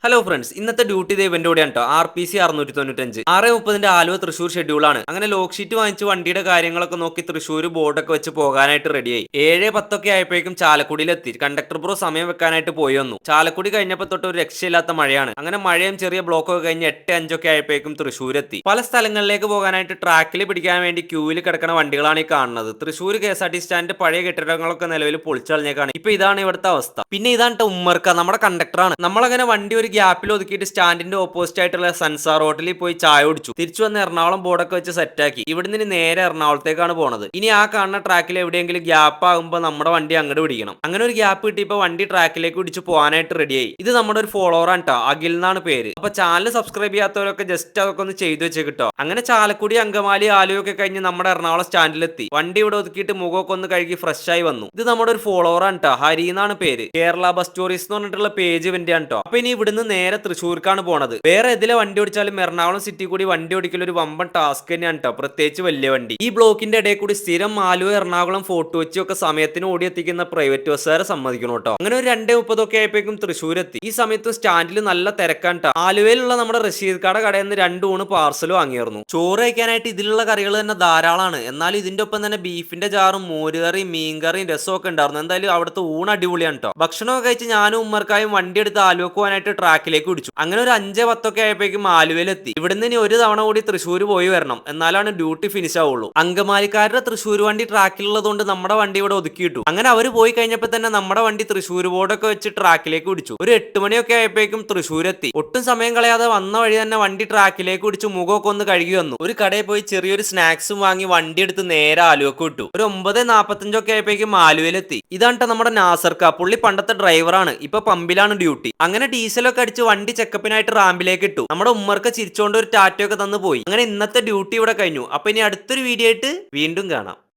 Hello friends, ഇന്നത്തെ duty event കൂടിയാണ് കേട്ടോ. RPC 695 6:30 ആലുവ തൃശ്ശൂർ ഷെഡ്യൂളാണ്. അങ്ങനെ ലോക്ക് ഷീറ്റ് വാങ്ങിച്ച് വണ്ടിയുടെ കാര്യങ്ങളൊക്കെ നോക്കി തൃശ്ശൂർ ബോർഡൊക്കെ വെച്ച് പോകാനായിട്ട് റെഡിയായി. 7:10 ആയപ്പോഴേക്കും ചാലക്കുടിയിലെത്തി. കണ്ടക്ടർ ബ്രോ സമയം വെക്കാനായിട്ട് പോയി വന്നു. ചാലക്കുടി കഴിഞ്ഞപ്പോൾ തൊട്ട് ഒരു രക്ഷയില്ലാത്ത മഴയാണ്. അങ്ങനെ മഴയും ചെറിയ ബ്ലോക്കൊക്കെ കഴിഞ്ഞ് 8:05 ആയപ്പോഴേക്കും തൃശ്ശൂരെത്തി. പല സ്ഥലങ്ങളിലേക്ക് പോകാനായിട്ട് ട്രാക്കിൽ പിടിക്കാൻ വേണ്ടി ക്യൂവിൽ കിടക്കുന്ന വണ്ടികളാണ് ഈ കാണുന്നത്. തൃശ്ശൂർ KSRTC സ്റ്റാൻഡ് പഴയ കെട്ടിടങ്ങളൊക്കെ നിലവിൽ പൊളിച്ചളഞ്ഞേക്കാണ്. ഇപ്പൊ ഇതാണ് ഇവിടുത്തെ അവസ്ഥ. പിന്നെ ഇതാണ് ഉമ്മർക്ക, നമ്മുടെ കണ്ടക്ടറാണ്. നമ്മളങ്ങനെ വണ്ടി ഒരു ഗ്യാപ്പിൽ ഒതുക്കിയിട്ട് സ്റ്റാൻഡിന്റെ ഓപ്പോസിറ്റ് ആയിട്ടുള്ള സൻസാർ ഹോട്ടലിൽ പോയി ചായ കുടിച്ചു. തിരിച്ചു വന്ന് എറണാകുളം ബോർഡൊക്കെ വെച്ച് സെറ്റാക്കി. ഇവിടുന്ന് നേരെ എറണാകുളത്തേക്കാണ് പോണത്. ഇനി ആ കാണുന്ന ട്രാക്കിൽ എവിടെയെങ്കിലും ഗ്യാപ്പ് ആകുമ്പോൾ നമ്മുടെ വണ്ടി അങ്ങോട്ട് പിടിക്കണം. അങ്ങനെ ഒരു ഗ്യാപ്പ് കിട്ടിയപ്പോൾ വണ്ടി ട്രാക്കിലേക്ക് പിടിച്ച് പോകാനായിട്ട് റെഡിയായി. ഇത് നമ്മുടെ ഒരു ഫോളോവറാണ് കേട്ടോ, അഖിൽ എന്നാണ് പേര്. അപ്പൊ ചാനൽ സബ്സ്ക്രൈബ് ചെയ്യാത്തവരൊക്കെ ജസ്റ്റ് അതൊക്കെ ഒന്ന് ചെയ്തു വെച്ചേക്കിട്ടോ. അങ്ങനെ ചാലക്കുടി, അങ്കമാലി, ആലുവൊക്കെ കഴിഞ്ഞ് നമ്മുടെ എറണാകുളം സ്റ്റാൻഡിലെത്തി. വണ്ടി ഇവിടെ ഒതുക്കിയിട്ട് മുഖമൊക്കെ ഒന്ന് കഴുകി ഫ്രഷ് ആയി വന്നു. ഇത് നമ്മുടെ ഒരു ഫോളോവറാണ് കേട്ടോ, ഹരി എന്നാണ് പേര്. കേരള ബസ് സ്റ്റോറീസ് എന്ന് പറഞ്ഞിട്ടുള്ള പേജ് ഇവന്റ് ആണ് കേട്ടോ. അപ്പൊ ഇനി ഇവിടുന്ന് നേരെ തൃശ്ശൂർക്കാണ് പോണത്. വേറെ ഏതിലെ വണ്ടി ഓടിച്ചാലും എറണാകുളം സിറ്റി കൂടി വണ്ടി ഓടിക്കൽ ഒരു വമ്പൻ ടാസ്ക് തന്നെയാണ് കേട്ടോ, പ്രത്യേകിച്ച് വലിയ വണ്ടി. ഈ ബ്ലോക്കിന്റെ ഇടയിൽ കൂടി സ്ഥിരം ആലുവ, എറണാകുളം, ഫോർട്ട് കൊച്ചി ഒക്കെ സമയത്തിന് ഓടി എത്തിക്കുന്ന പ്രൈവറ്റ് ബസ്സുകാരെ സമ്മതിക്കണം കേട്ടോ. അങ്ങനെ ഒരു 2:30 ആയപ്പോഴേക്കും തൃശ്ശൂർ എത്തി. ഈ സമയത്ത് സ്റ്റാൻഡിൽ നല്ല തിരക്കാണ് കേട്ടോ. ആലുവയിലുള്ള നമ്മുടെ റഷീദ് കടയിൽ നിന്ന് 2 ഊണ് പാർസൽ വാങ്ങിയിരുന്നു. ചോറ് കഴിക്കാനായിട്ട് ഇതിലുള്ള കറികൾ തന്നെ ധാരാളമാണ്. എന്നാൽ ഇതിന്റെ ഒപ്പം തന്നെ ബീഫിന്റെ ചാറും, മോരുകറിയും, മീൻകറിയും, രസമൊക്കെ ഉണ്ടായിരുന്നു. എന്തായാലും അവിടുത്തെ ഊണ് അടിപൊളിയാണ് കേട്ടോ. ഭക്ഷണമൊക്കെ കഴിച്ച് ഞാനും ഉമ്മർക്കായും വണ്ടി എടുത്ത് ആലുവക്ക് പോകാനായിട്ട് ട്രാക്കിലേക്ക് പിടിച്ചു. അങ്ങനെ ഒരു 5:10 ആയപ്പോഴേക്കും ആലുവയിലെത്തി. ഇവിടുന്ന് ഇനി ഒരു തവണ കൂടി തൃശ്ശൂർ പോയി വരണം, എന്നാലാണ് ഡ്യൂട്ടി ഫിനിഷ് ആവുള്ളൂ. അങ്കമാലിക്കാരുടെ തൃശ്ശൂർ വണ്ടി ട്രാക്കിലുള്ളതുകൊണ്ട് നമ്മുടെ വണ്ടി ഇവിടെ ഒതുക്കിയിട്ടു. അങ്ങനെ അവർ പോയി കഴിഞ്ഞപ്പോൾ തന്നെ നമ്മുടെ വണ്ടി തൃശ്ശൂർ ബോർഡൊക്കെ വെച്ച് ട്രാക്കിലേക്ക് പിടിച്ചു. ഒരു 8 മണിയൊക്കെ ആയപ്പോഴേക്കും തൃശ്ശൂർ എത്തി. ഒട്ടും സമയം കളയാതെ വന്ന വഴി തന്നെ വണ്ടി ട്രാക്കിലേക്ക് പിടിച്ച് മുഖമൊക്കെ ഒന്ന് കഴുകി വന്നു. ഒരു കടയിൽ പോയി ചെറിയൊരു സ്നാക്സും വാങ്ങി വണ്ടി എടുത്ത് നേരെ ആലുവക്ക് വിട്ടു. ഒരു 9:45 ആയപ്പോഴേക്കും ആലുവയിലെത്തി. ഇതാണ് നമ്മുടെ നാസർക്ക. പുള്ളി പണ്ടത്തെ ഡ്രൈവറാണ്, ഇപ്പൊ പമ്പിലാണ് ഡ്യൂട്ടി. അങ്ങനെ ഡീസലൊക്കെ അടിച്ച് വണ്ടി ചെക്കപ്പിനായിട്ട് റാമ്പിലേക്ക് ഇട്ടു. നമ്മുടെ ഉമ്മർക്ക് ചിരിച്ചോണ്ട് ഒരു ടാറ്റയൊക്കെ തന്നു പോയി. അങ്ങനെ ഇന്നത്തെ ഡ്യൂട്ടി ഇവിടെ കഴിഞ്ഞു. അപ്പൊ ഇനി അടുത്തൊരു വീഡിയോ ആയിട്ട് വീണ്ടും കാണാം.